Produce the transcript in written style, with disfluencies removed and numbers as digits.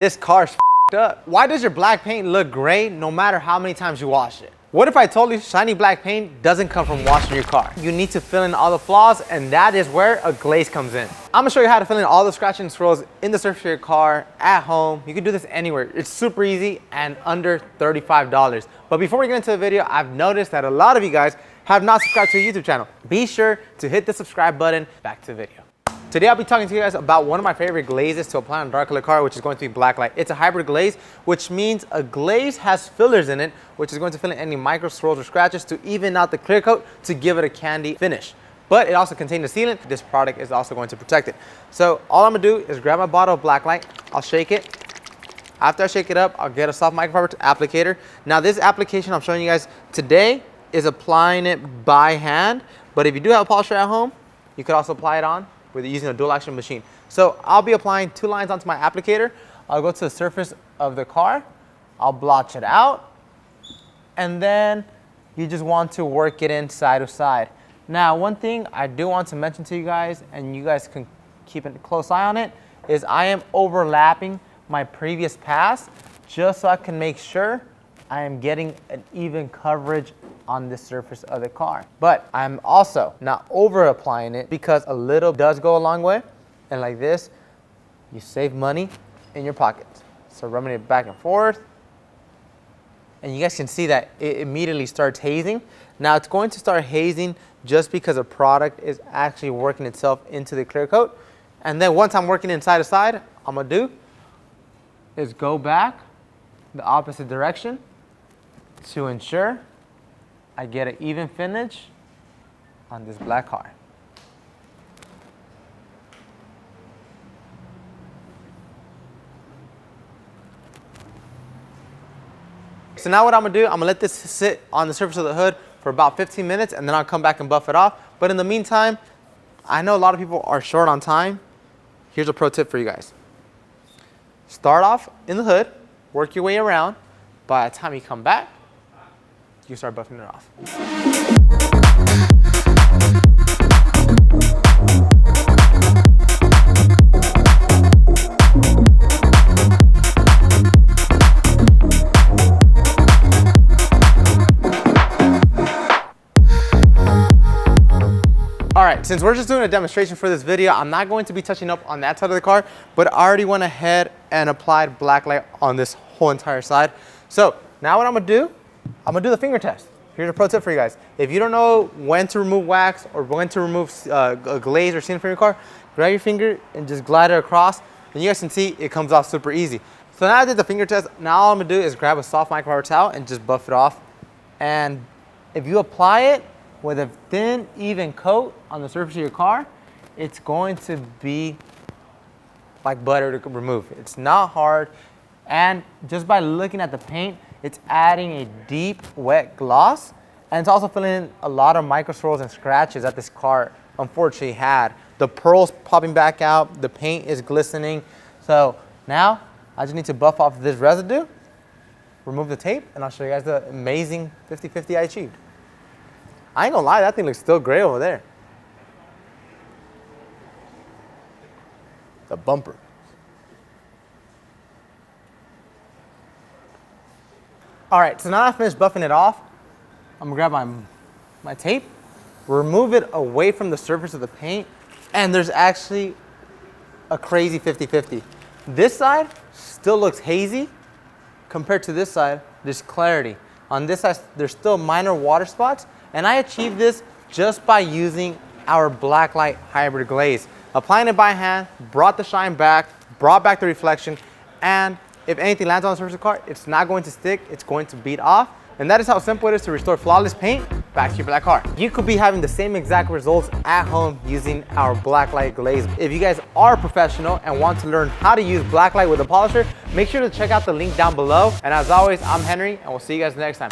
This car's f***ed up. Why does your black paint look gray no matter how many times you wash it? What if I told you shiny black paint doesn't come from washing your car? You need to fill in all the flaws, and that is where a glaze comes in. I'm gonna show you how to fill in all the scratches and swirls in the surface of your car, at home. You can do this anywhere. It's super easy and under $35. But before we get into the video, I've noticed that a lot of you guys have not subscribed to the YouTube channel. Be sure to hit the subscribe button. Back to the video. Today I'll be talking to you guys about one of my favorite glazes to apply on a dark color car, which is going to be blacklight. It's a hybrid glaze, which means a glaze has fillers in it, which is going to fill in any micro swirls or scratches to even out the clear coat to give it a candy finish. But it also contains a sealant. This product is also going to protect it. So all I'm gonna do is grab my bottle of blacklight. I'll shake it. After I shake it up, I'll get a soft microfiber applicator. Now this application I'm showing you guys today is applying it by hand, but if you do have a polisher at home, you could also apply it on with using a dual action machine. So I'll be applying 2 lines onto my applicator. I'll go to the surface of the car. I'll blotch it out. And then you just want to work it in side to side. Now, one thing I do want to mention to you guys, and you guys can keep a close eye on it, is I am overlapping my previous pass just so I can make sure I am getting an even coverage on the surface of the car. But I'm also not over applying it because a little does go a long way. And like this, you save money in your pocket. So rubbing it back and forth. And you guys can see that it immediately starts hazing. Now it's going to start hazing just because the product is actually working itself into the clear coat. And then once I'm working in side to side, I'm gonna do is go back the opposite direction to ensure I get an even finish on this black car. So now what I'm gonna do, I'm gonna let this sit on the surface of the hood for about 15 minutes and then I'll come back and buff it off. But in the meantime, I know a lot of people are short on time. Here's a pro tip for you guys. Start off in the hood, work your way around. By the time you come back, you start buffing it off. All right, since we're just doing a demonstration for this video, I'm not going to be touching up on that side of the car, but I already went ahead and applied blacklight on this whole entire side. So now what I'm gonna do the finger test. Here's a pro tip for you guys. If you don't know when to remove wax or when to remove a glaze or sealant from your car, grab your finger and just glide it across, and you guys can see it comes off super easy. So now I did the finger test. Now all I'm gonna do is grab a soft microfiber towel and just buff it off. And if you apply it with a thin, even coat on the surface of your car, it's going to be like butter to remove. It's not hard. And just by looking at the paint, it's adding a deep, wet gloss. And it's also filling in a lot of micro swirls and scratches that this car unfortunately had. The pearls popping back out, the paint is glistening. So now I just need to buff off this residue, remove the tape, and I'll show you guys the amazing 50-50 I achieved. I ain't gonna lie, that thing looks still gray over there. The bumper. All right, so now I finished buffing it off. I'm gonna grab my tape, remove it away from the surface of the paint, and there's actually a crazy 50-50. This side still looks hazy compared to this side, there's clarity. On this side, there's still minor water spots, and I achieved this just by using our blacklight hybrid glaze. Applying it by hand, brought the shine back, brought back the reflection, and if anything lands on the surface of the car, it's not going to stick, it's going to bead off. And that is how simple it is to restore flawless paint back to your black car. You could be having the same exact results at home using our blacklight glaze. If you guys are a professional and want to learn how to use blacklight with a polisher, make sure to check out the link down below. And as always, I'm Henry, and we'll see you guys next time.